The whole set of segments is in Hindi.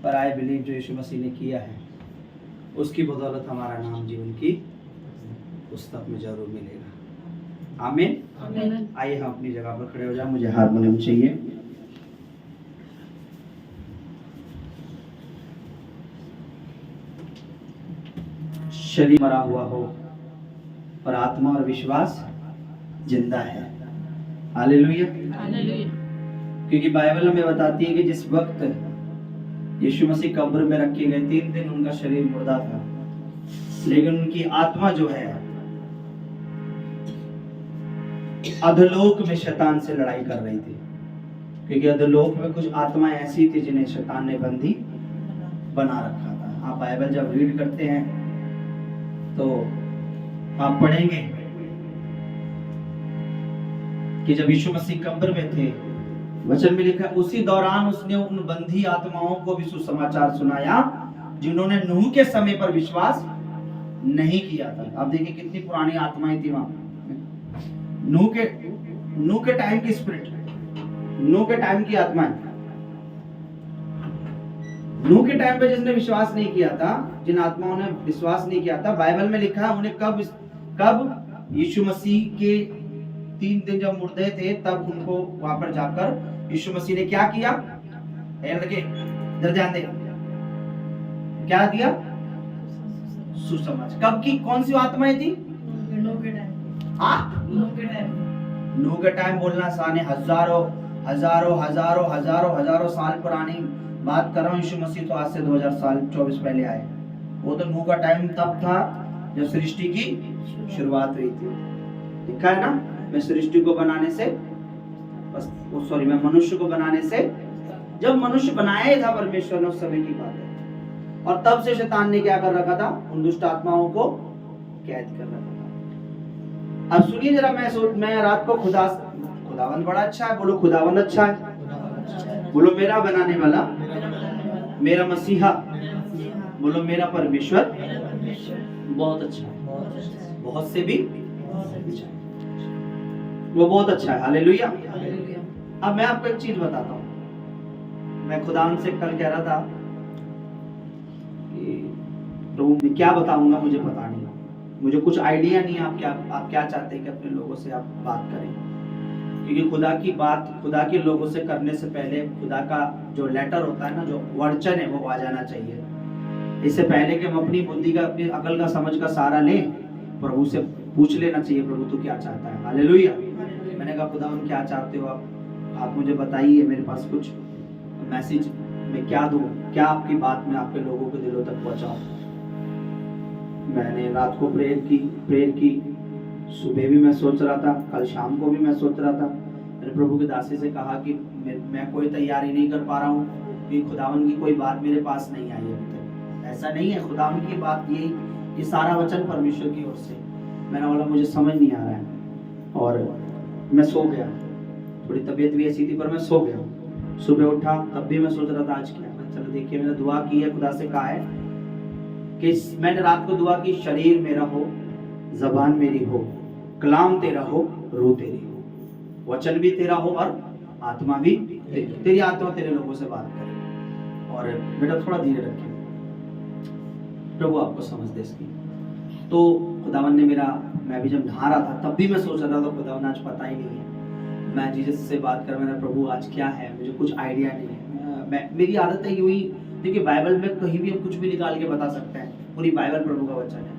पर आई बिलीव जो यीशु मसीह ने किया है उसकी बदौलत हमारा नाम जीवन की पुस्तक में जरूर मिलेगा। आमीन। आमीन। आइए हम अपनी जगह पर खड़े हो जाए। मुझे हारमोनियम चाहिए। शरीर मरा हुआ हो पर आत्मा और विश्वास जिंदा है। हालेलुया। हालेलुया। क्योंकि बाइबल हमें बताती है कि जिस वक्त यीशु मसीह कब्र में रखे गए 3 दिन उनका शरीर मुर्दा था, लेकिन उनकी आत्मा जो है अधोलोक में शैतान से लड़ाई कर रही थी। क्योंकि अधोलोक में कुछ आत्माएं ऐसी थी जिन्हें शैतान ने बंदी बना रखा था। आप बाइबल जब रीड करते हैं तो आप पढ़ेंगे कि जब यीशु मसीह कब्र में थे, वचन में लिखा उसी दौरान उसने उन बंधी आत्माओं को भी सुसमाचार सुनाया जिन्होंने नूह के समय पर विश्वास नहीं किया था। आप देखिए कितनी पुरानी आत्माएं थी वहां। नूह के टाइम की स्पिरिट, नूह के टाइम की आत्माएं, नूह के टाइम पे जिसने विश्वास नहीं किया था, जिन आत्माओं ने विश्वास नहीं किया था, बाइबल में लिखा है उन्हें कब यीशु मसीह के 3 दिन जब मुर्दे थे तब उनको वहां पर जाकर यीशु मसीह ने क्या किया? इधर ध्यान दे, क्या दिया? सुसमाचार। कब की? कौन सी आत्माएं थी? नूह के टाइम। नूह के टाइम बोलना आसान है। हजारों साल पुरानी बात कर रहा हूँ। यीशु मसीह तो आज से 2000 साल 24 पहले आए। वो तो नूह का टाइम तब था जब सृष्टि की शुरुआत हुई थी। लिखा है ना, मैं सृष्टि को बनाने से मैं मनुष्य को बनाने से, जब मनुष्य बनाया था परमेश्वर ने, उस समय की बात है। और तब से शैतान ने क्या कर रखा था? उन दुष्ट आत्माओं को कैद कर रखा था। अब सुनिए जरा, मैं रात को खुदावंद बड़ा अच्छा है। बोलो खुदावंद अच्छा है। बोलो मेरा बनाने वाला, मेरा मसीहा, बोलो मेरा परमेश्वर बहुत अच्छा है। बहुत से भी वो बहुत अच्छा है। हालेलुया। अब मैं आपको एक चीज बताता हूँ। मैं खुदावंद से कल कह रहा था कि प्रभु मैं क्या बताऊंगा, मुझे पता नहीं, मुझे कुछ आइडिया नहीं है आप क्या चाहते हैं कि अपने लोगों से आप बात करें। क्योंकि खुदा की बात खुदा के लोगों से करने से पहले खुदा का जो लेटर होता है ना, जो वचन है, वो आ जाना चाहिए। इससे पहले कि हम अपनी बुद्धि का, अपनी अकल का, समझ का सहारा लें, प्रभु से पूछ लेना चाहिए, प्रभु तू क्या चाहता है। हालेलुया। मैंने कहा खुदा हम क्या चाहते हो आप मुझे बताइए, मेरे पास कुछ मैसेज मैं क्या दूं, क्या आपकी बात में आपके लोगों के दिलों तक पहुंचाऊं। मैंने रात को प्रेयर की, सुबह भी मैं सोच रहा था, कल शाम को भी मैं सोच रहा था। मैंने प्रभु के दासी से कहा कि मैं कोई तैयारी नहीं कर पा रहा हूँ कि खुदावन की कोई बात मेरे पास नहीं आई अभी तक। ऐसा नहीं है, खुदावन की बात ये सारा वचन परमेश्वर की ओर से। मैंने बोला मुझे समझ नहीं आ रहा है, और मैं सो गया। थोड़ी तबीयत भी ऐसी थी पर मैं सो गया। सुबह उठा तब भी मैं सोच रहा था आज क्या। चलो देखिए, मैंने दुआ की है, खुदा से कहा है कि मैंने रात को दुआ की, शरीर मेरा हो, जबान मेरी हो, कलाम तेरा हो, रूह तेरी हो, वचन भी तेरा हो और आत्मा भी तेरी आत्मा तेरे लोगों से बात करे। और बेटा थोड़ा धीरे रखिए, प्रभु आपको समझ दे इसकी। तो खुदावन ने मैं भी जब नहा रहा था तब भी मैं सोच रहा था खुदावन आज पता ही नहीं है। मैं जीसस से बात कर, मैंने प्रभु आज क्या है, मुझे कुछ आइडिया नहीं है। मेरी आदत है यूं ही, देखिए बाइबल में कहीं भी हम कुछ भी निकाल के बता सकते हैं, पूरी बाइबल प्रभु का वचन है।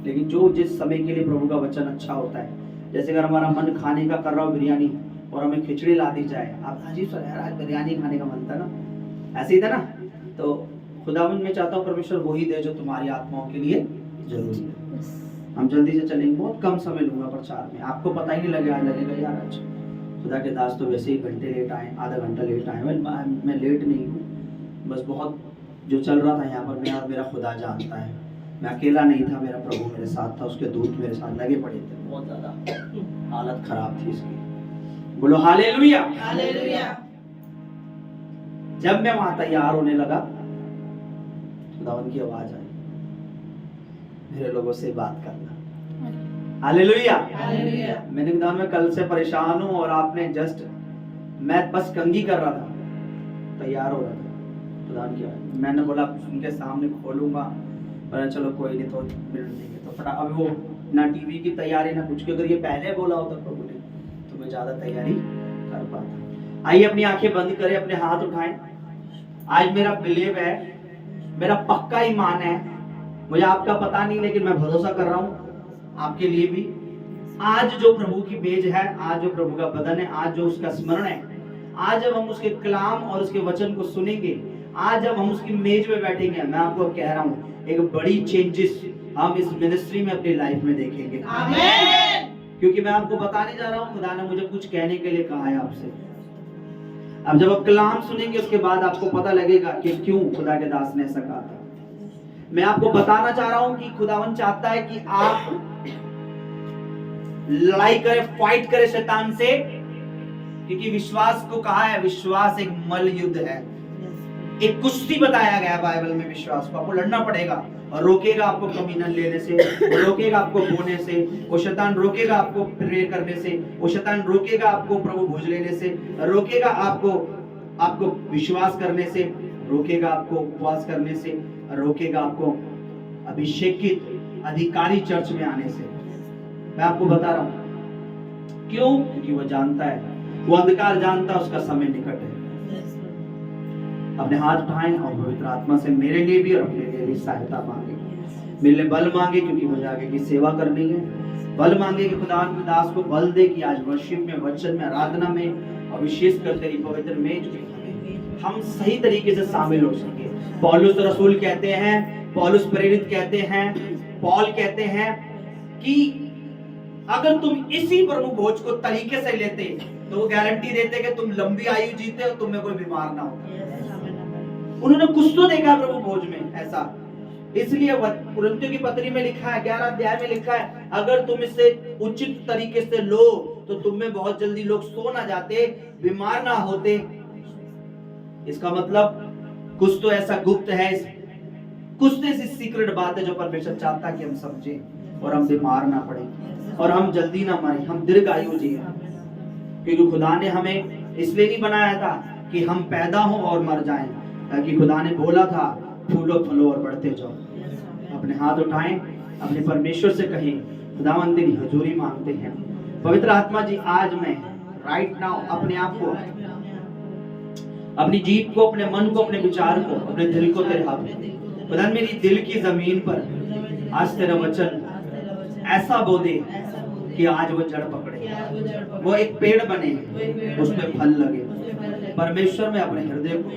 लेकिन जो जिस समय के लिए प्रभु का वचन अच्छा होता है, जैसे अगर हमारा मन खाने का कर रहा हो बिरयानी और हमें खिचड़ी ला दी जाए, आप अजीब सा यार आज बिरयानी खाने का मन था ना, ऐसे ही था ना। तो खुदावन में चाहता हूँ परमेश्वर वही दे जो तुम्हारी आत्माओं के लिए जरूरी है। हम जल्दी से चलेंगे, बहुत कम समय लूंगा प्रचार में, आपको पता ही नहीं लगेगा यार आज खुदा के दास तो वैसे ही घंटे लेट आए, आधा घंटा लेट आए। मैं लेट नहीं हूँ, बस बहुत जो चल रहा था यहाँ पर मेरा खुदा जानता है। मैं अकेला नहीं था, मेरा प्रभु मेरे साथ था, उसके दूत मेरे साथ लगे पड़े थे। बहुत ज्यादा हालत खराब थी इसकी। बोलो हालेलुया। हालेलुया। जब मैं वहां तैयार होने लगा, खुदावन की आवाज आई, मेरे लोगों से बात करना। हालेलुया। हालेलुया। मैंने कहा मैं कल से परेशान हूँ और आपने मैं बस कंघी कर रहा था, तैयार हो रहा था, खुदा क्या, मैंने बोला उनके सामने खोलूंगा, पर चलो कोई नहीं, तो मिल लेंगे। तो फटा अब वो ना टीवी की तैयारी ना कुछ की, अगर ये पहले बोला होता प्रभु ने तो मैं ज्यादा तैयारी कर पाता। आइए अपनी आंखें बंद करें, अपने हाथ उठाएं। आज मेरा बिलीव है, मेरा पक्का ईमान है, मुझे आपका पता नहीं लेकिन मैं भरोसा कर रहा हूं आपके लिए भी। आज जो प्रभु की मेज है, आज जो प्रभु का बदन है, आज जो उसका स्मरण है, आज जब हम उसके कलाम और उसके वचन को सुनेंगे, आज जब हम उसकी मेज में बैठेंगे, मैं आपको कह रहा हूं एक बड़ी चेंजेस हम इस मिनिस्ट्री में अपनी लाइफ में देखेंगे। आमीन। क्योंकि मैं आपको बताने जा रहा हूं, खुदा ने मुझे कुछ कहने के लिए कहा है आपसे। अब जब आप कलाम सुनेंगे उसके बाद आपको पता लगेगा कि क्यों खुदा के दास ने ऐसा कहा था। मैं आपको बताना चाह रहा हूं कि खुदावन चाहता है कि आप लड़ाई करें, फाइट करें शैतान से, क्योंकि विश्वास को कहा है, विश्वास एक मल युद्ध है, एक कुश्ती बताया गया है बाइबल में। विश्वास को आपको लड़ना पड़ेगा, और रोकेगा आपको कमीनन लेने से, वो रोकेगा आपको बोने से, वो शैतान रोकेगा आपको प्रे करने से, वो शैतान रोकेगा आपको प्रभु भोज लेने से, रोकेगा आपको विश्वास करने से, रोकेगा आपको उपवास करने से, रोकेगा आपको अभिषेकित अधिकारी चर्च में आने से। मैं आपको बता रहा हूं क्यों, क्योंकि वो जानता है, वो अंधकार जानता है, उसका समय निकट है। अपने हाथ उठाएं और पवित्र आत्मा से मेरे लिए भी और अपने लिए भी सहायता मांगे। मेरे लिए बल मांगे क्योंकि मुझे आगे की सेवा करनी है। बल मांगे कि खुदा के दास को बल दे कि आज वर्शिप में, वचन में, आराधना में और विशेषकर तेरी पवित्र मेज में हम सही तरीके से शामिल हो सके। पौलुस रसूल कहते हैं, पौलुस प्रेरित कहते हैं, पौल कहते हैं कि अगर तुम इसी प्रभु भोज को तरीके से लेते तो वो गारंटी देते कि तुम लंबी आयु जीते और तुम्हें कोई बीमार ना हो। उन्होंने कुछ तो देखा प्रभु भोज में ऐसा, इसलिए कुरिन्थियों की पत्री में लिखा है, 11 अध्याय में लिखा है, अगर तुम इसे उचित तरीके से लो तो तुम में बहुत जल्दी लोग सो ना जाते, बीमार ना होते। इसका मतलब कुछ तो ऐसा गुप्त है, कुछ तो ऐसी सीक्रेट बात है जो परमेश्वर चाहता है कि हम समझें और हम बीमार ना पड़े और हम जल्दी ना मरें, हम दीर्घायु जिए। क्योंकि खुदा ने हमें इसलिए नहीं बनाया था कि हम पैदा हों और मर जाएं, ताकि खुदा ने बोला था फूलो फलो और बढ़ते जाओ। अपने हाथ उठाएं, अपने परमेश्वर से कहें, खुदावंद तेरी हजूरी मांगते हैं। पवित्र आत्मा जी, आज मैं राइट नाउ अपने आप को, अपनी जीभ को, अपने मन को, अपने विचार को, अपने दिल को तेरे हाथ में, खुदा मेरी दिल की जमीन पर आज तेरा वचन ऐसा बो दे कि आज वो जड़ पकड़े, वो एक पेड़ बने, उसमें फल लगे। परमेश्वर में अपने हृदय को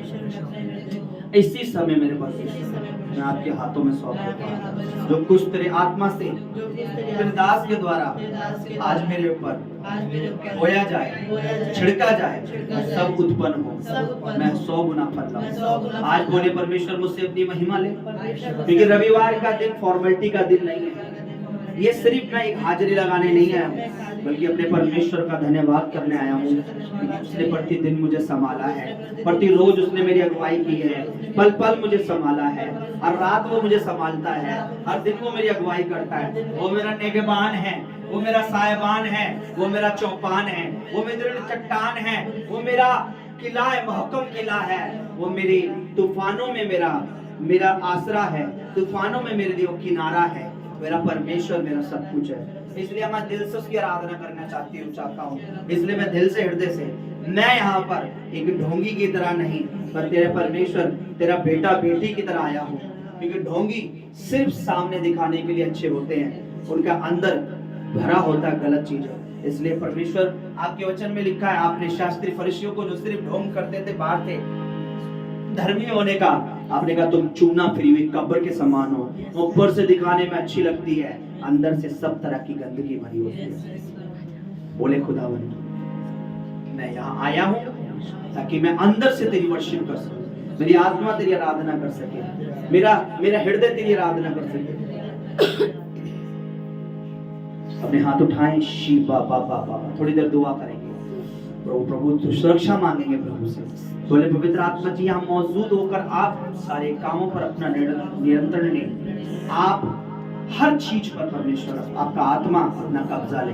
इसी समय मेरे परमेश्वर मैं आपके हाथों में सौंप देता हूं। जो कुछ तेरे आत्मा से तेरे दास के द्वारा आज मेरे ऊपर होया जाए, छिड़का जाए, सब उत्पन्न हो, मैं 100 गुना फल लाऊं। आज बोले परमेश्वर मुझसे अपनी महिमा ले, क्योंकि रविवार का दिन फॉर्मेलिटी का दिन नहीं है। ये सिर्फ मैं एक हाजिरी लगाने नहीं आया हूँ, बल्कि अपने परमेश्वर का धन्यवाद करने आया हूँ, क्योंकि उसने प्रतिदिन मुझे संभाला है, प्रतिरोज उसने मेरी अगुवाई की है, पल पल मुझे संभाला है, हर रात वो मुझे संभालता है, हर दिन वो मेरी अगुवाई करता है। वो मेरा निगहबान है, वो मेरा साहिबान है, वो मेरा चौपान है, वो मेरी चट्टान है, वो मेरा किला है, महकम किला है, वो मेरी तूफानों में मेरा आसरा है, तूफानों में मेरे लिए वो किनारा है। मेरा परमेश्वर मेरा सब कुछ है। इसलिए मैं दिल से उसकी आराधना करना चाहता हूँ। इसलिए मैं दिल से, हृदय से, मैं यहाँ पर एक ढोंगी की तरह नहीं, पर तेरे परमेश्वर, तेरा बेटा बेटी की तरह आया हूँ। क्योंकि ढोंगी सिर्फ सामने दिखाने के लिए अच्छे होते हैं, उनका अंदर भरा होता गलत चीज है। इसलिए परमेश्वर आपके वचन में लिखा है, आपने शास्त्री फरीसियों को जो सिर्फ ढोंग करते थे, बाहर थे धर्मी होने का, आपने कहा तुम चूना फिरी हुई कब्र के समान हो, ऊपर से दिखाने में अच्छी लगती है, अंदर से सब तरह की गंदगी भरी होती है। बोले खुदावन, मैं यहाँ आया हूँ ताकि मैं अंदर से तेरी वर्शिप कर सकूं, मेरी आत्मा तेरी आराधना कर सके, मेरा हृदय तेरी आराधना कर सके। अपने हाथ उठाएं, शिवा बाबा बाबा, थोड़ी देर दुआ करेंगे, प्रभु तो सुरक्षा मांगेंगे प्रभु से। बोले पवित्र आत्मा जी, हम मौजूद होकर आप सारे कामों पर अपना नियंत्रण लें, आप हर चीज पर परमेश्वर आपका आत्मा अपना कब्जा ले।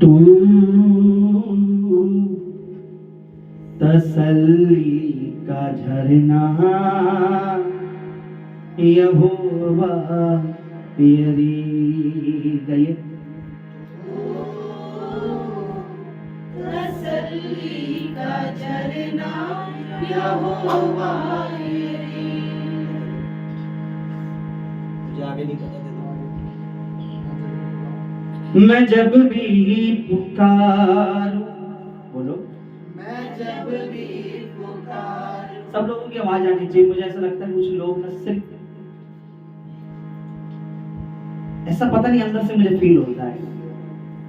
तू तसल्ली का झरना यहोवा तेरी गए तसल्ली का झरना यहोवा तेरी। मुझे आगे नहीं पता मैं जब भी पुकारूं, बोलो मैं जब भी पुकारूं। सब लोगों की आवाज आनी चाहिए। मुझे ऐसा लगता है कुछ लोग ना सिर्फ ऐसा पता नहीं अंदर से मुझे फील होता है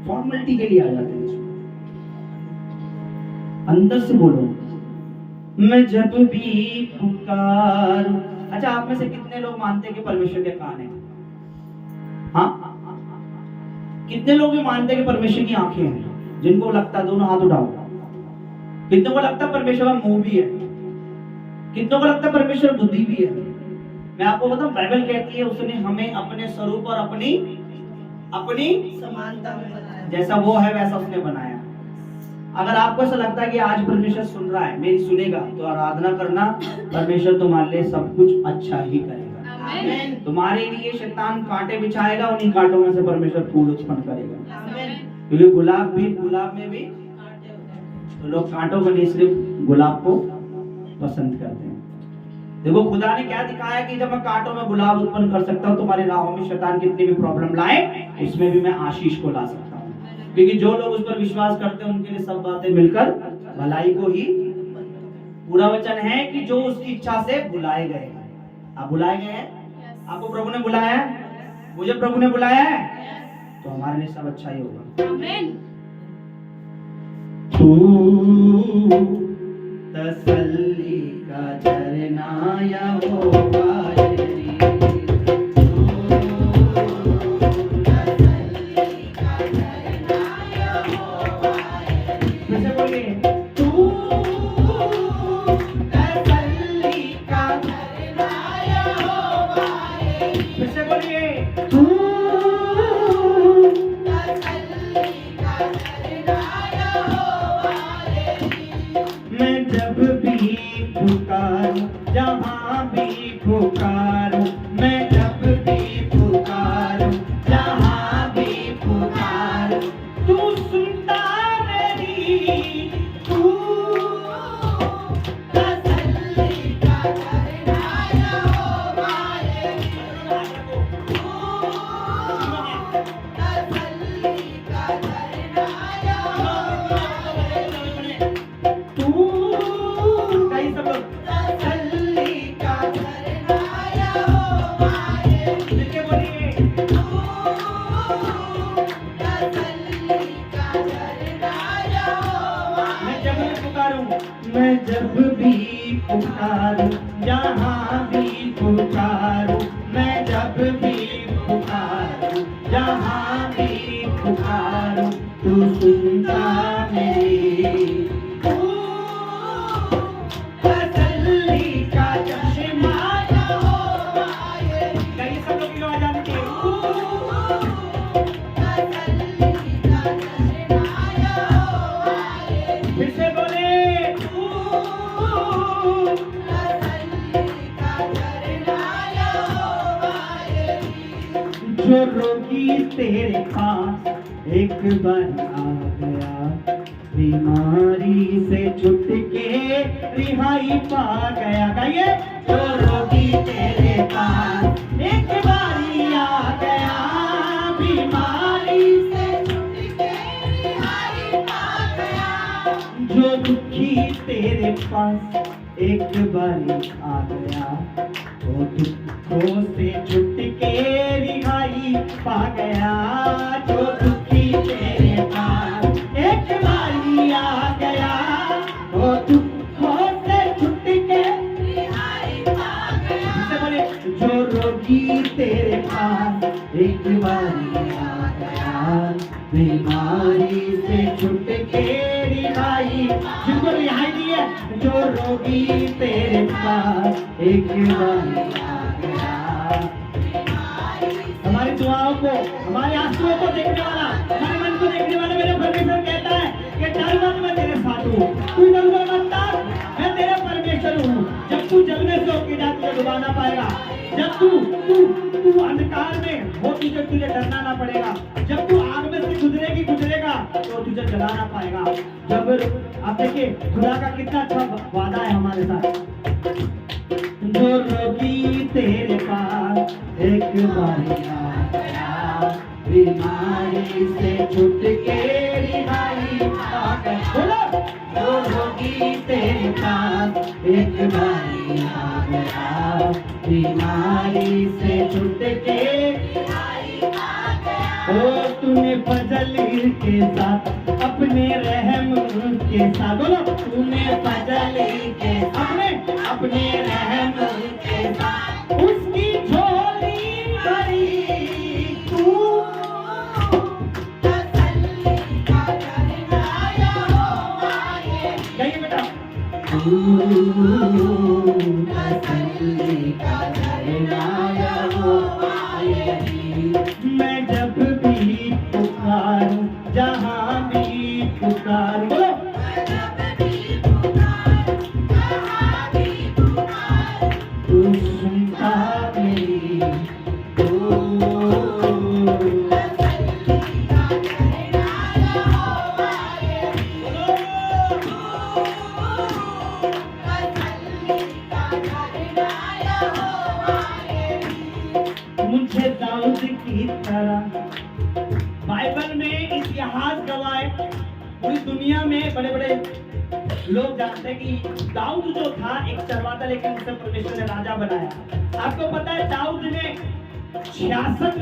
फॉर्मेलिटी के लिए आ जाते हैं इसमें। अंदर से बोलो मैं जब भी पुकारूं। अच्छा, आप में से कितने लोग मानते हैं कि परमेश्वर के कान है? हाँ, कितने लोग ये मानते हैं कि परमेश्वर की आंखें हैं? जिनको लगता है दोनों हाथ उठाओ। कितनों को लगता है परमेश्वर का मुंह भी है? कितनों को लगता है परमेश्वर बुद्धि भी है? मैं आपको बताऊं, बाइबल कहती है उसने हमें अपने स्वरूप और अपनी समानता में बनाया। जैसा वो है वैसा उसने बनाया। अगर आपको ऐसा लगता है कि आज परमेश्वर सुन रहा है, मेरी सुनेगा, तो आराधना करना, परमेश्वर तुम्हारे लिए सब कुछ अच्छा ही करेगा। आमीन। तुम्हारे लिए शैतान कांटे बिछाएगा, उन्हीं कांटों में से परमेश्वर फूल उत्पन्न करेगा। आमीन। क्योंकि गुलाब में भी तो लोग कांटों को नहीं सिर्फ गुलाब को पसंद करते हैं। देखो खुदा ने क्या दिखाया कि जब मैं कांटों में गुलाब उत्पन्न कर सकता हूँ, तुम्हारी राहों में शैतान कितनी भी प्रॉब्लम लाए उसमें भी मैं आशीष को ला सकता हूँ। क्योंकि जो लोग उस पर विश्वास करते हैं उनके लिए सब बातें मिलकर भलाई को ही। पूरा वचन है कि जो उसकी इच्छा से बुलाए गए हैं। आप बुलाए गए हैं? आपको प्रभु ने बुलाया है? मुझे प्रभु ने बुलाया है? तो हमारे लिए सब अच्छा ही होगा। आमीन। तू तसल्ली का झरना यहोवा तेरी। फिर से बोलिए, तू तसल्ली का झरना यहोवा तेरी। फिर से बोलिए, तू मैं जब भी पुकारूं, जहाँ भी पुकारूं, मैं जब भी पुकारूं, जहाँ भी पुकारूं, तू सुनता मेरी, तू तसल्ली का झरना यहोवा मैं जब भी पुकारूं, जहाँ भी पुकारूं, मैं जब भी पुकारूं, जहाँ भी पुकारूं, तू सुनता मेरी, तू तसल्ली का चश्मा यहोवा है। कहीं सब लोग की आवाज आती है, तसल्ली का चश्मा यहोवा है। फिर से बोले, जो रोगी तेरे पास एक बार आ गया, बीमारी से छूट के रिहाई पा गया। गाइए, जो रोगी तेरे पास एक बार आ गया, बीमारी से छूट के रिहाई पा गया। जो दुखी तेरे पास एक बार आ गया, वो दुखों से छूट के रिहाई पा गया। जो दुखी तेरे पास एक बार आ गया, वो दुखों से छूट के रिहाई पा गया। बोले, जो रोगी तेरे पास एक बार आ गया, बीमारी से छूट के रिहाई, जिनको रिहाई दी है, जो रोगी तेरे पास एक बार आ गया। हमारी दुआओं को, हमारे आंसुओं को देखने वाला, हमारे मन को देखने वाला मेरे तू इधर उधर मत ताक, मैं तेरा परमेश्वर हूँ। जब तू जल में से होके जा तुझे डुबा ना पाएगा। जब तू तू तू अंधकार में हो तुझे डरना ना पड़ेगा। जब तू आग में से गुजरेगा तो तुझे जला ना पाएगा। जब आप देखिए खुदा का कितना अच्छा वादा है हमारे साथ। जो रोगी तेरे पास एक बारी आया, बीमारी से छूट के रिहाई पाकर। बोलो, जो रोगी तेरे पास एक बारी आ गया, बीमारी से छूट के रिहाई पाकर। ओ तूने फजल के साथ अपने रहम के साथ, बोलो तूने फजल के अपने रहम के साथ उसकी झोली भरी। तू तसल्ली का करना यहोवा ये। गाइए बेटा। तसल्ली का करना यहोवा ये। मैं जब भी पुकारूं, जहाँ भी पुकारूं, बोलो तू सुनता मेरी। मुझे दाऊद की तरह, बाइबल में इतिहास गवाह है, पूरी दुनिया में बड़े बड़े लोग जानते हैं कि दाऊद जो था एक चरवाता, लेकिन उसे परमेश्वर ने राजा बनाया। आपको पता है दाऊद ने 66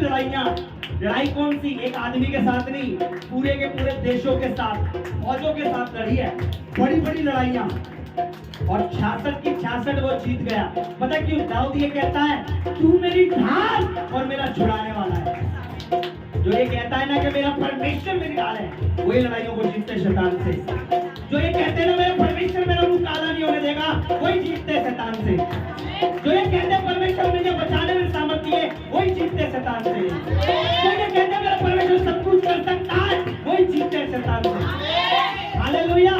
लड़ाई कौन सी, एक आदमी के साथ नहीं, पूरे के पूरे देशों के साथ, फौजों के साथ लड़ी है, बड़ी बड़ी लड़ाइयां। और 66 की 66 वो जीत गया। पता है क्यों? दाऊद ये कहता है तू मेरी ढाल और मेरा छुड़ाने वाला है। जो ये कहता है ना कि मेरा परमेश्वर मेरी ढाल है, वही लड़ाइयों को जीतते शैतान से। जो ये कहते हैं ना मेरा परमेश्वर मेरा मुंह काला नहीं होने देगा, वही जीतते शैतान से। जो ये कहते हैं परमेश्वर मुझे बचाने में सामर्थ्य है, वही जीतते शैतान से। जो ये कहते हैं मेरा परमेश्वर सब कुछ कर सकता है, वही जीतते शैतान से। हालेलुया।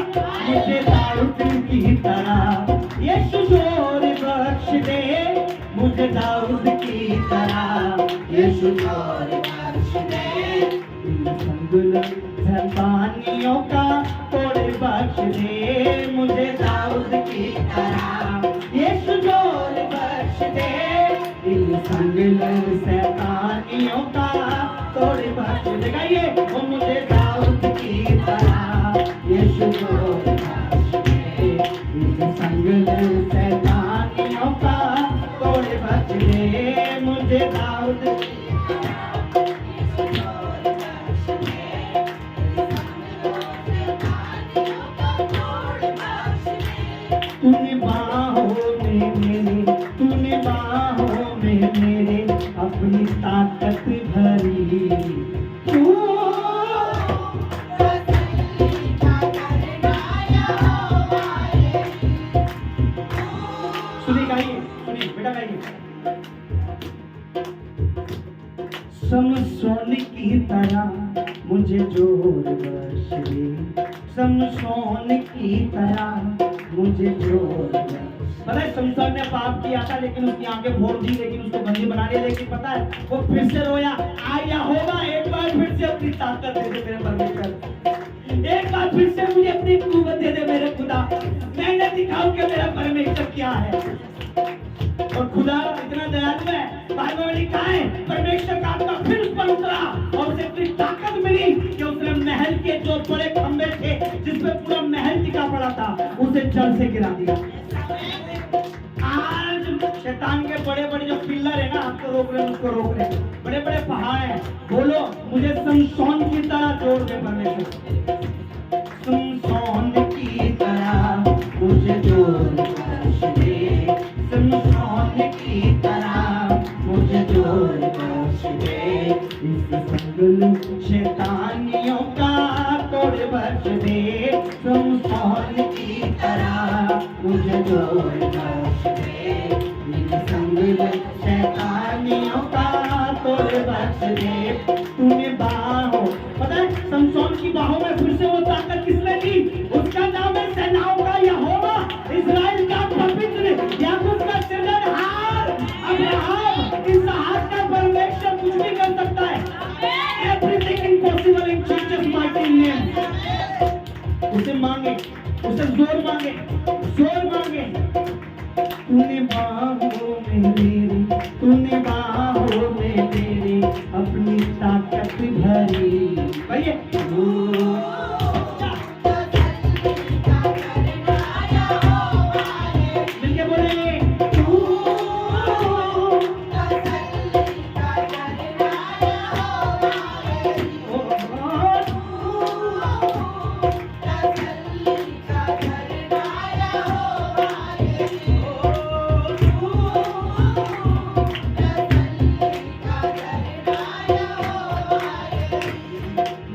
मुझे दाऊद की तरह यीशु जोर बख्श दे, मुझे दाऊद की तरह यीशु जोर बख्श दे। संगुल का तोड़ बख्श दे, मुझे दाऊद की तरह यीशु जोर बख्श दे। इन संगुल शैतानियों का तोड़ बख्श दे। गाइए वो मुझे दाऊद की तरह यीशु जोर बख्श दे। इन संगुल शैतानियों का तोड़ बख्श दे, मुझे दाऊद तूने बाहों में मेरे अपनी ताकत भरी। सुनिए गाइए, सुनिए बेटा गाइए। समसोन की तरह मुझे जोर बख्श दे, समसोन की तरह मुझे जोर। पता है समसोन ने पाप किया था, लेकिन उसकी आंखें फोड़ दी, लेकिन उसको बंदी बना दिया। लेकिन पता है वो फिर से रोया, आया होगा एक बार फिर से अपनी ताकत दे दे मेरे परमेश्वर, एक बार फिर से मुझे अपनी कुव्वत दे दे मेरे खुदा, मैंने दिखाऊं कि मेरा परमेश्वर क्या है। और खुदा इतना दयालु है, बाइबल में लिखा है परमेश्वर का आत्मा फिर उस पर उतरा और उसे इतनी ताकत मिली कि उसने महल के जो बड़े खंभे थे जिसमें पूरा महल टिका पड़ा था, उसे जड़ से गिरा दिया। आज शैतान के बड़े बड़े जो पिलर है ना, आपको रोक रहे हैं, उसको रोक रहे हैं, बड़े बड़े पहाड़ हैं। बोलो मुझे समसोन की तरह जोड़ दे परमेश्वर, समसोन की तरह मुझे जोड़ बख्श दे, समसोन की तरह मुझे जोड़ बख्श दे। इस संगुल शैतानियों का तोड़ बख्श दे, समसोन की तरह मुझे जोड़ बख्श दे। इस संगुल शैतानियों का तोड़ बख्श दे। तूने बाहों, पता है समसोन की बाहों में फिर से वो ताकत किसने दी? उसका नाम है सेनाओं का यहोवा, इस्राएल का पवित्र, याकूब का सृजनहार, अब्राहम इसहाक का परमेश्वर कुछ भी कर सकता है। Everything impossible in Jesus mighty name. उसे मांगे, उसे जोर मांगे, जोर मांगे। तूने बाहों में मेरी, तूने बाहों में मेरी अपनी ताकत भरी। कहिए मिलके बोले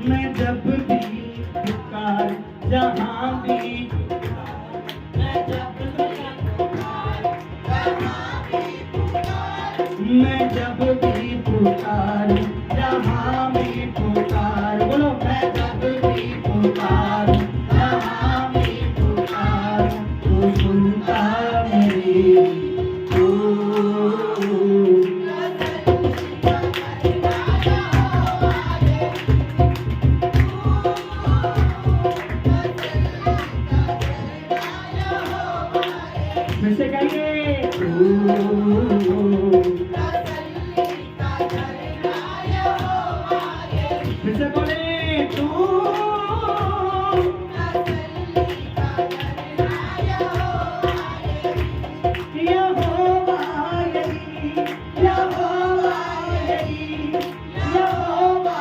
मैं जब भी पुकार, जहाँ भी मैं जब भी पुकार, जहाँ भी पुकार, बोलो मैं जब भी पुकार, जहाँ भी पुकार, तू सुनता मेरी। फिर से कहिए फिर से बोले तू यहोवा यही, यहोवा यही, यहोवा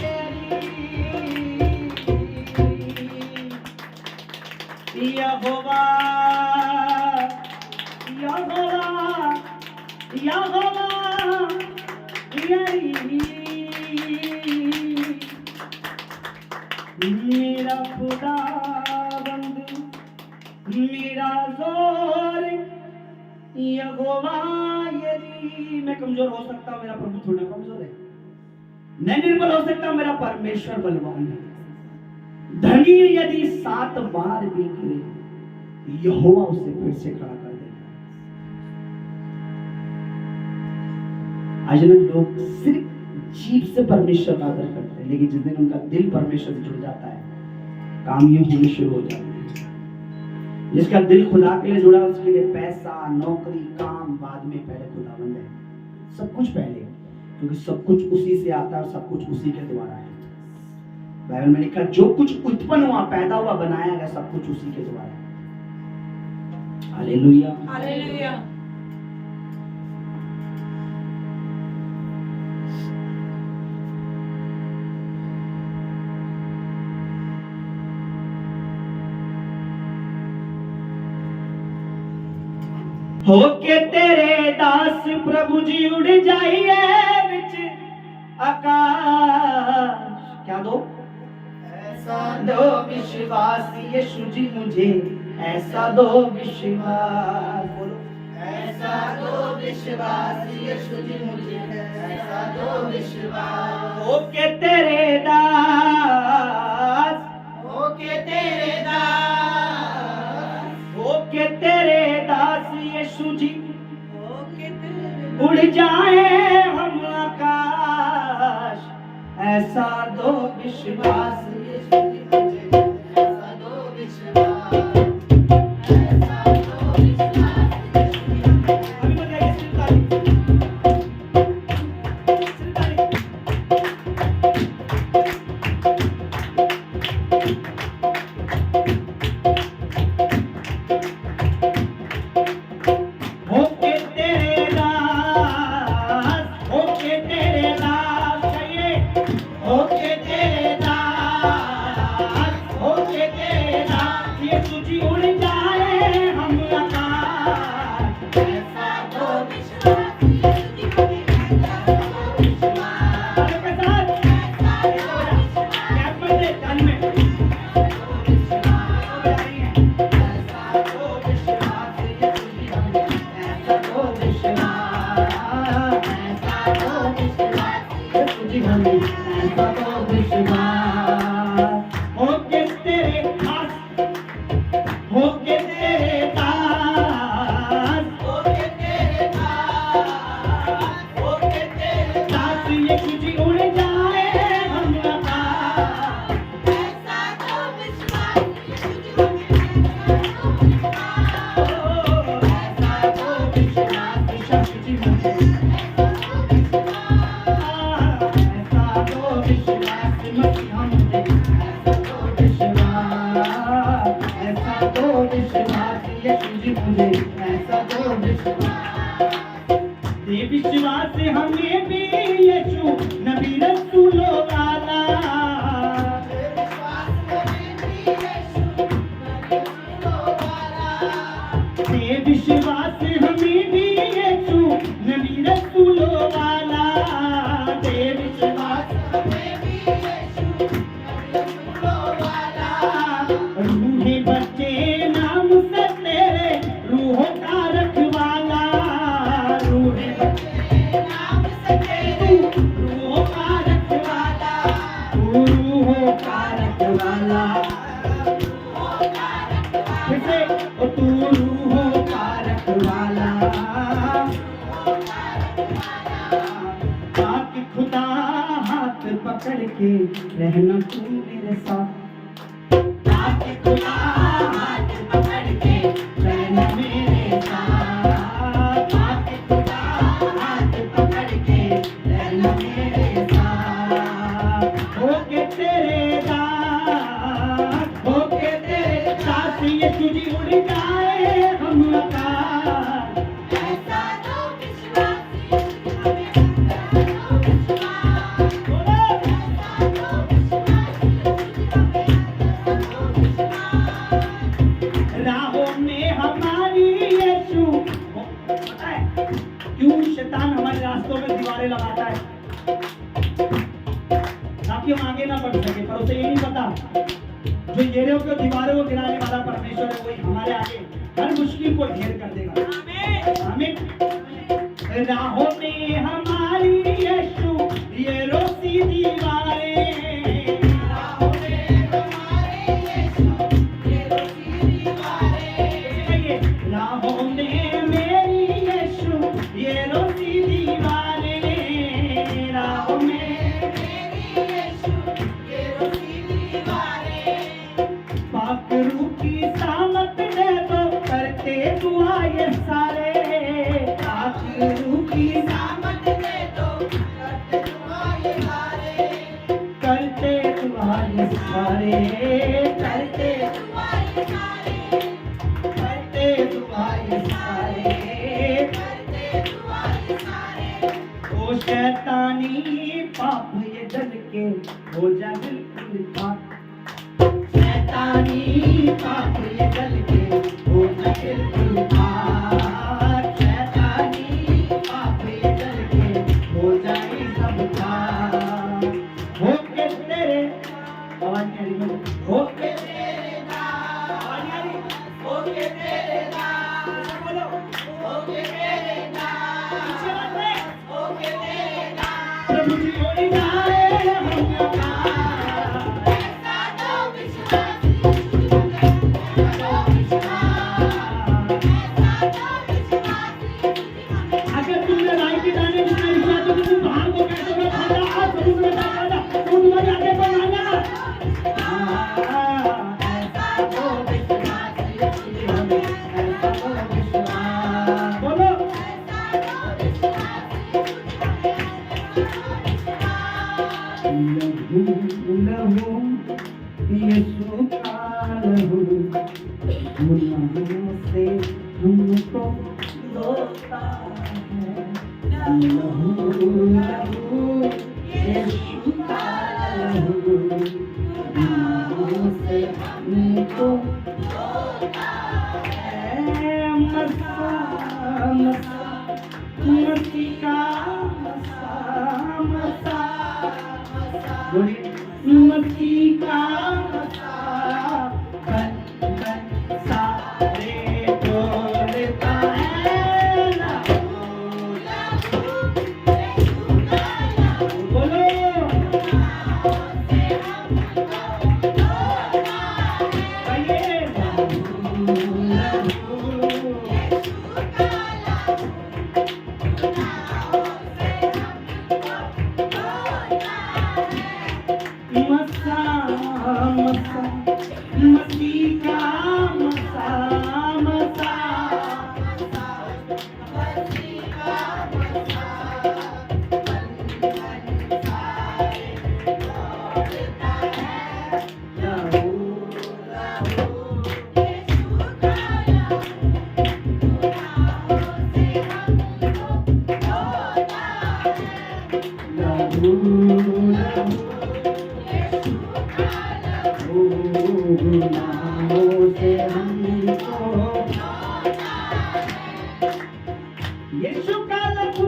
यही, यहोवा मेरा खुदाबंद, मेरा जोर यहोवा यही। मैं कमजोर हो सकता हूँ, मेरा प्रभु थोड़ा कमजोर है। मैं निर्बल हो सकता हूँ, मेरा परमेश्वर बलवान है। धनी यदि 7 बार भी गिरे, यहोवा उसे फिर से खड़ा कर देगा। आज लोग सिर्फ जीभ से परमेश्वर का आदर करते हैं, लेकिन जिस दिन उनका दिल परमेश्वर से जुड़ जाता है, काम यूं होने शुरू हो जाते हैं। जिसका दिल खुदा के लिए जुड़ा, उसके लिए पैसा, नौकरी, काम बाद में, पहले खुदाबंद है। सब कुछ पहले, क्योंकि सब कुछ उसी से आता है और सब कुछ उसी के द्वारा है। बाइबल में लिखा, जो कुछ उत्पन्न हुआ, पैदा हुआ, बनाया गया, सब कुछ उसी के द्वारा है। Hallelujah, hallelujah. होके तेरे दास प्रभु जी उड़ जाइए विच आकाश। क्या दो? ऐसा दो विश्वास यीशु जी मुझे, ऐसा दो विश्वास। बोलो ऐसा दो विश्वास यीशु जी मुझे, ऐसा दो विश्वास। होके तेरे दास, होके तेरे दास, होके तेरे दास यीशु जी होके तेरे उड़ जाए हम आकाश। ऐसा दो विश्वास यीशु जी मुझे, ऐसा दो विश्वास, ऐसा दो विश्वास यीशु जी मुझे। अभी बताइए सिर्फ ताली। होके तेरे दास, होके तेरे दास, कहिए होके तेरे दास, हमें ऐसा दो विश्वास। दे विश्वास हमें भी यीशु नबी रसूलों वाला। दे विश्वास हमें भी यीशु नबी रसूलों वाला। दे विश्वास रूहे बच्चे नाम से तेरे रूहों का रखवाला। रूहे बच्चे नाम से तेरे रूहों का रखवाला। तू रूहों का रखवाला। फिर से ओ तू रूहों का रखवाला। ताकि खुदा हाथ पकड़ के रहना तू मेरे साथ। ताकि खुदा हाथ पकड़ के रहना मेरे साथ। ताकि खुदा हाथ पकड़ के रहना मेरे साथ। होके तेरे दास, होके तेरे दास यीशु जी उड़ जाए हम आकाश। ऐसा दो विश्वास यीशु हमें ऐसा दो विश्वास। बोलो ऐसा दो विश्वास यीशु हमें ऐसा दो विश्वास। राहों में हमारी यीशु। पता है क्यों शैतान हमारे रास्तों में दीवारें लगाता है? ताकि हम आगे ना बढ़ सके। पर उसे ये नहीं पता जो येरियो की दीवारों को गिराने वाला परमेश्वर है वही हमारे आगे हर मुश्किल को ढेर कर देगा। आमीन। राहों में हमारी यीशु ये रोसी दीवारें। राहों में हमारे यीशु ये रोटी दीवारें। राहों में मेरी यीशु ये रोसी दीवारें। राहों में मेरी यीशु ये रोटी दीवारें। पाक रूह की सामत दे दो करते दुआ ये सारे। पाक रूह की सामत दे दो करते दुआ ये सारे। करते दुआ ये सारे। करते दुआ ये सारे। करते दुआ ये सारे। करते दुआ ये सारे। ओ शैतानी पाप ये जल के हो जा बिल्कुल पाक। शैतानी पाप ये जल के हो जा बिल्कुल पाक। शैतानी पाप ये जल के हो जाए सब पाक। होके तेरे आवाज नहीं आ रही मेरी। होके तेरे दास आवाज नहीं आ रही। होके तेरे दास बोलो होके तेरे दास पीछे मत रहे। होके तेरे दास। प्रभु जी उड़ जाए हम आकाश। ऐसा दो विश्वास यीशु हमें ऐसा दो विश्वास। ऐसा दो विश्वास यीशु हमें। अगर तुमने राय के दाने जितना विश्वास हो तुम बाहर को कहते हो खाना आज तुम में खाना तुम जाके बनाना। ऐसा दो विश्वास यीशु हमें ऐसा दो विश्वास। बोलो ऐसा दो विश्वास यीशु हमें ऐसा दो विश्वास। लहू लहू यीशु का लहू गुनाहों से हमको धोता है। लहू लहू यीशु का लहू गुनाहों से हमको धोता है। मसा मसा मसी का मसा मसा। बोलिए मसी का मसा बन बन सारे बोलता है ना। बोलो कहिए लहू लहू यीशु का लहू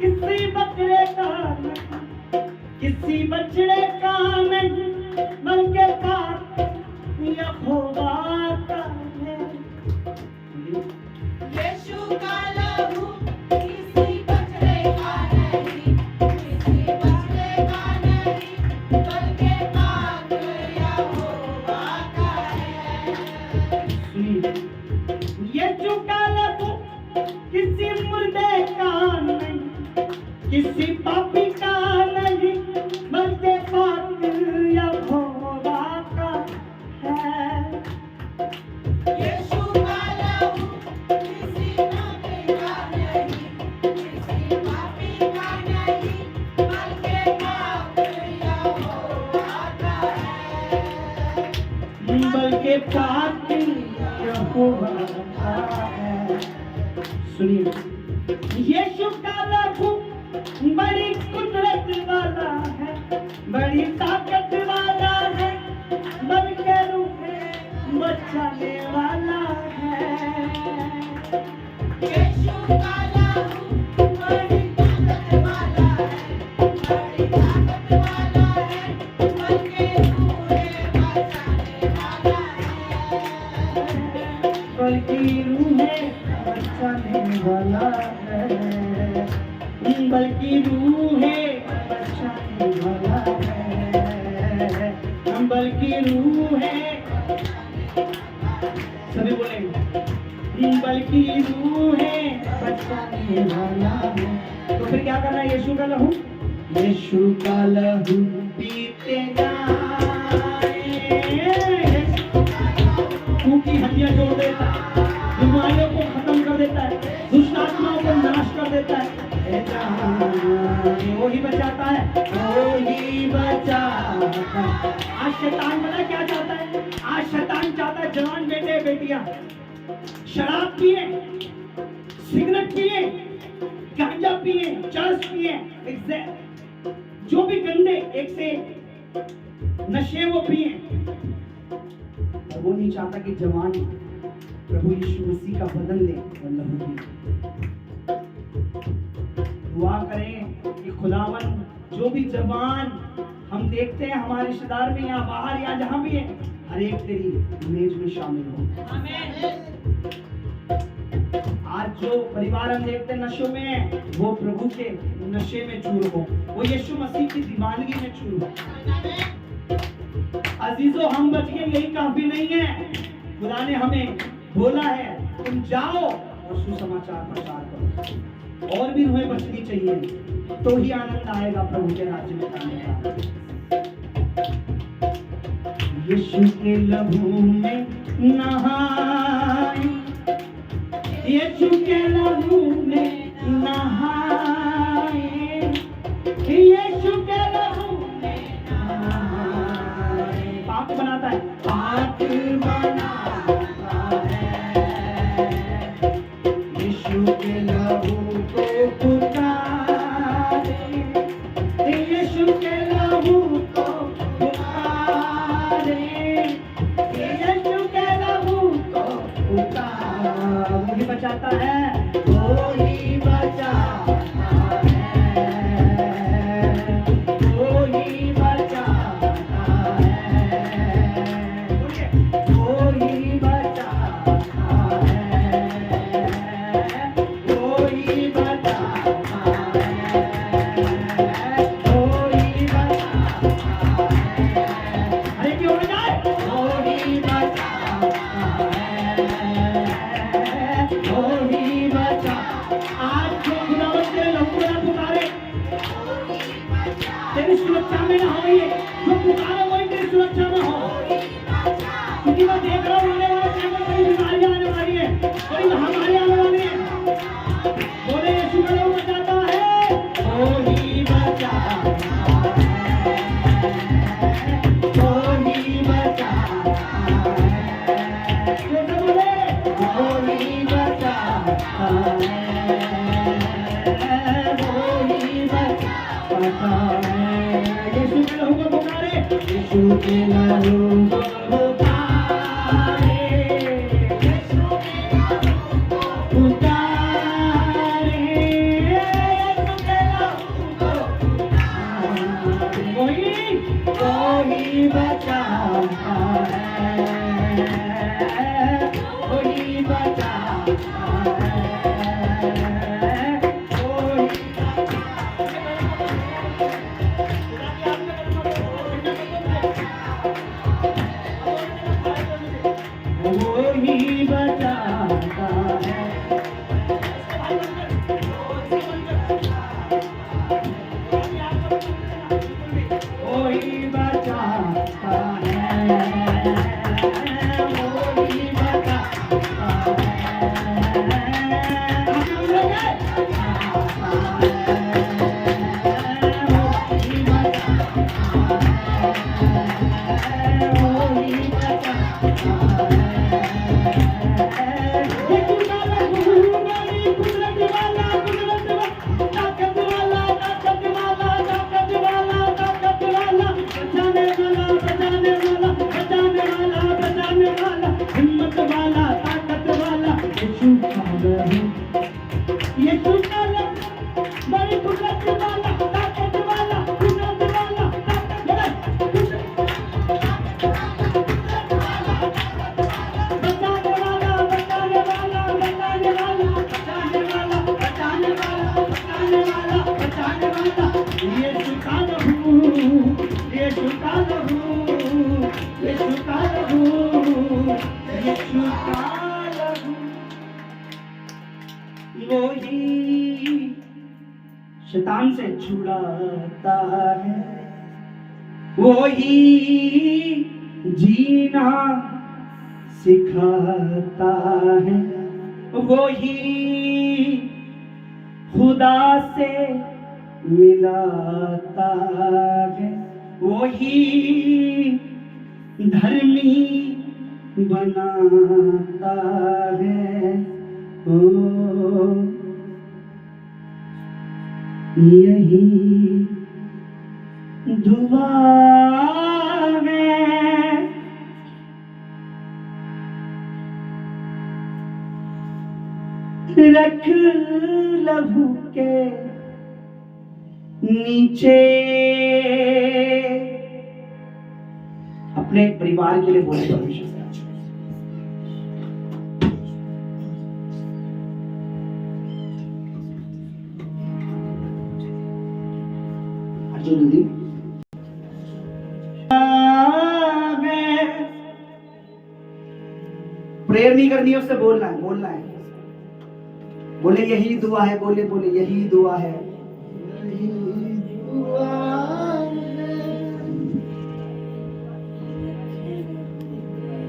किसी बछड़े का नहीं, किसी बछड़े का नहीं, बल्कि पाप यहोवा का है। यीशु का लहू किसी बछड़े का नहीं, किसी बछड़े का नहीं, बल्कि पाक यहोवा का है। सुनिए, यीशु का लहू किसी मुर्दे का नहीं, किसी पापी का नहीं, बल्कि पाक यहोवा का है। यीशु का लहू किसी पापी का नहीं, किसी पापी का नहीं, बल्कि पाक यहोवा का है। बल्कि पाक यहोवा का है। सुनिए, यीशु का लहू बड़ी कुदरत वाला है, बड़ी ताकत वाला है, बल्कि रूहें बचाने वाला है। यीशु का लहू बड़ी ताकत वाला है, बड़ी ताकत वाला है, बल्कि रूहें बचाने वाला है। बल्कि रूहें बचाने वाला है, बल्कि रूहें बचाने वाला है, बल्कि रूहें, सभी बोलेंगे, बल्कि रूहें बचाने वाला है। तो फिर क्या करना है? यीशु का लहू, यीशु का लहू पीते जाए, खून की हड्डियां जोड़ देता है, बीमारियों को खत्म कर देता है, दुष्ट आत्माओं को नाश कर देता है। वो ही बचाता है, वो ही बचाता है। आज शैतान पता क्या चाहता है? आज शैतान चाहता है जवान बेटे बेटियां शराब पिए, सिगरेट पिए, गांजा पिए, चरस पिए, जो भी गंदे एक से नशे वो पिए। वो नहीं चाहता कि जवान प्रभु यीशु मसीह का बदन ले और लहू पिए। दुआ करें कि खुदावन जो भी जवान हम देखते हैं हमारे रिश्तेदार में या बाहर या जहां भी है, हर एक तेरी इमेज में शामिल हो। आज जो परिवार हम देखते हैं नशों में, वो प्रभु के नशे में चूर हो, वो यीशु मसीह की दीवानगी में चूर हो। अजीजों, हम बच गए यही काफी नहीं है। खुदा ने हमें बोला है तुम जाओ और सुसमाचार प्रचार करो। और भी हमें बचनी चाहिए, तो ही आनंद आएगा प्रभु के राज्य में आने का। यीशु के लहू में नहाए, यीशु के लहू में नहाए, यीशु के लहू में नहाए। पाक बनाता है, पाक बनाता है। यीशु के लहू को पुकारे, यीशु के लहू को पुकारे, यीशु के लहू को पुकारे। वो ही बचाता है, वो ही बचाता है, वो ही बचाता है, वो ही बचाता है, वो ही बचाता है, वो ही बचाता है। अरे क्यों हो जाए? वो ही बचाता है, वो ही बचाता। आज जो खुदावंद तेरे लहू ना पुकारे, तेरी सुरक्षा में ना हो, ये जो पुकारे वही तेरी सुरक्षा में हो। क्योंकि मैं देख रहा हूँ आने वाले टाइम में बड़ी बीमारियां आने वाली है, बड़ी महामारी आने वाली है। बोले यीशु का लहू बचाता है, वो ही बचाता है, वो ही बचाता है। जैसे बोले वो ही बचाता है, वो ही बचाता है। यीशु के लहू को पुकारे, यीशु के लहू को पुकारे, यीशु के लहू को पुकारे, हिम्मत वाला ताकत वाला यीशु का लहू यीशु का लहू बड़ी कुदरत वाला ताकत वाला कुदरत वाला ताकत बचाने वाला बचाने वाला बचाने वाला बचाने वाला बचाने वाला बचाने वाला बचाने वाला यीशु का लहू यीशु का लहू यीशु का लहू यीशु का लहू वही शैतान से छुड़ाता है, वही जीना सिखाता है, वही खुदा से मिलाता है, वही धर्मी बनाता है। ओ यही दुआ है, रख लहू के नीचे। अपने परिवार के लिए बोले परमेश्वर से जल्दी प्रेयर नहीं करनी है, उससे बोलना है, बोलना है। बोले यही दुआ है, बोले बोले यही दुआ है,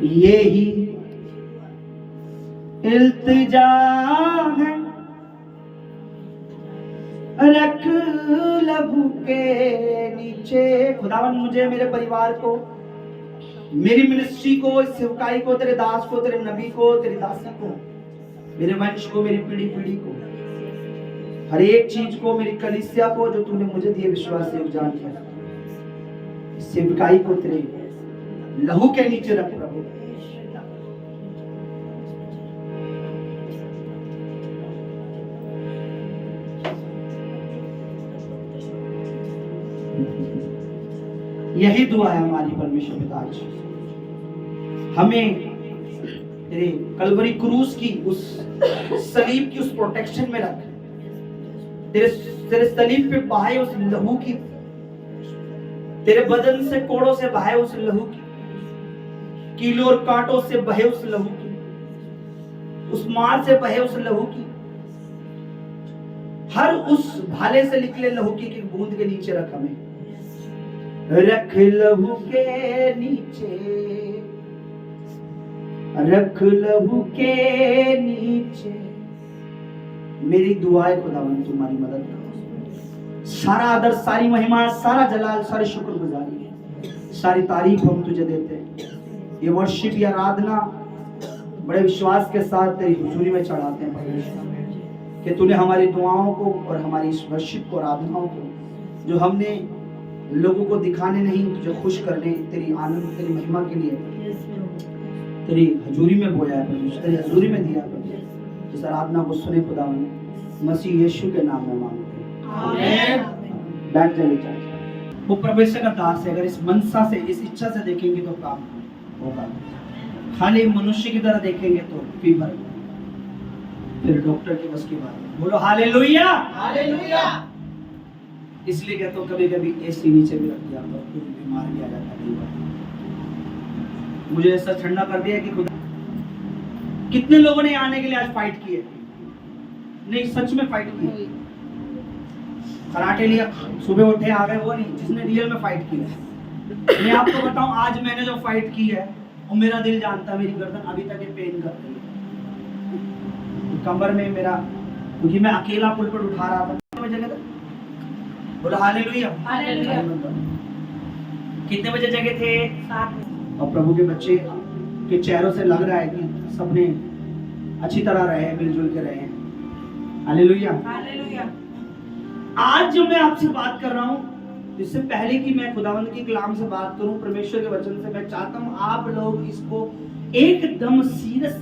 यही इल्तिजा है, रख लहू के नीचे। खुदावन मुझे, मेरे परिवार को, मेरी मिनिस्ट्री को, इस सेवकाई को, तेरे दास को, तेरे नबी को, तेरी दासी को, मेरे वंश को, मेरी पीढ़ी पीढ़ी को, हर एक चीज को, मेरी कलीसिया को जो तूने मुझे दिए विश्वास से जान किया, इस सेवकाई को तेरे लहू के नीचे रख प्रभु। यही दुआ है हमारी परमेश्वर पिता आज हमें तेरे कलवरी क्रूस की उस सलीब की उस प्रोटेक्शन में रख, तेरे सलीब पे बहाए उस लहू की, तेरे बदन से कोड़ों से बहाए उस लहू की, कीलों और कांटों से बहे उस लहू की, उस मार से बहे उस लहू की, हर उस भाले से निकले लहू की बूंद के नीचे रख हमें, रख लहू के नीचे, रख लहू के नीचे। मेरी दुआ है खुदावंद तुम्हारी मदद करो। सारा आदर, सारी महिमा, सारा जलाल, सारी शुक्रगुजारी, सारी तारीफ हम तुझे देते हैं। ये वर्शिप, ये आराधना बड़े विश्वास के साथ तेरी हुजूरी में चढ़ाते हैं परमेश्वर, कि तूने हमारी दुआओं को और हमारी इस वर्शिप को, आराधनाओं को, जो हमने लोगों को दिखाने नहीं, तुझे खुश करने, तेरी आनंद, तेरी महिमा के लिए तेरी हजूरी में बोया है परमेश्वर, तेरी हजूरी में दिया परमेश्वर। इस आराधना को सुने खुदावंद, मसीह यीशु के नाम में मांगते हैं, आमीन। बैठ जाइए चाचा। वो परमेश्वर का दास है, अगर इस मनसा से, इस इच्छा से देखेंगे तो काम होगा। खाली मनुष्य की तरह देखेंगे तो फीवर, फिर डॉक्टर के बस की बात है। बोलो हालेलुया, हालेलुया। इसलिए कहता हूँ कभी कभी एसी नीचे भी रख दिया तो बीमार भी आ जाता है। मुझे ऐसा ठंडा कर दिया कि खुदा, कितने लोगों ने आने के लिए आज फाइट की है, नहीं सच में फाइट की है। कराटे लिया, सुबह उठे आ गए, वो नहीं, जिसने रियल में फाइट की है। मैं आपको बताऊं, आज मैंने जो फाइट की है, और मेरा दिल जानता है, मेरी गर्दन अभी तक पेन कर रही है। कमर में मेरा, क्योंकि मैं अकेला पुलपट उठा रहा था। कितने बजे जगह था? बोलो हालेलुया। हालेलुया। कितने बजे जगह थे? और प्रभु के बच्चे के चेहरों से लग रहा है कि सबने अच्छी तरह रहे हैं, मिलजुल के रहे हैं। हालेलुया। आज जो मैं आपसे बात कर रहा हूँ, इससे पहले कि मैं खुदावंद के कलाम से बात करूं, परमेश्वर के वचन से, मैं चाहता हूं आप लोग इसको एकदम सीरियस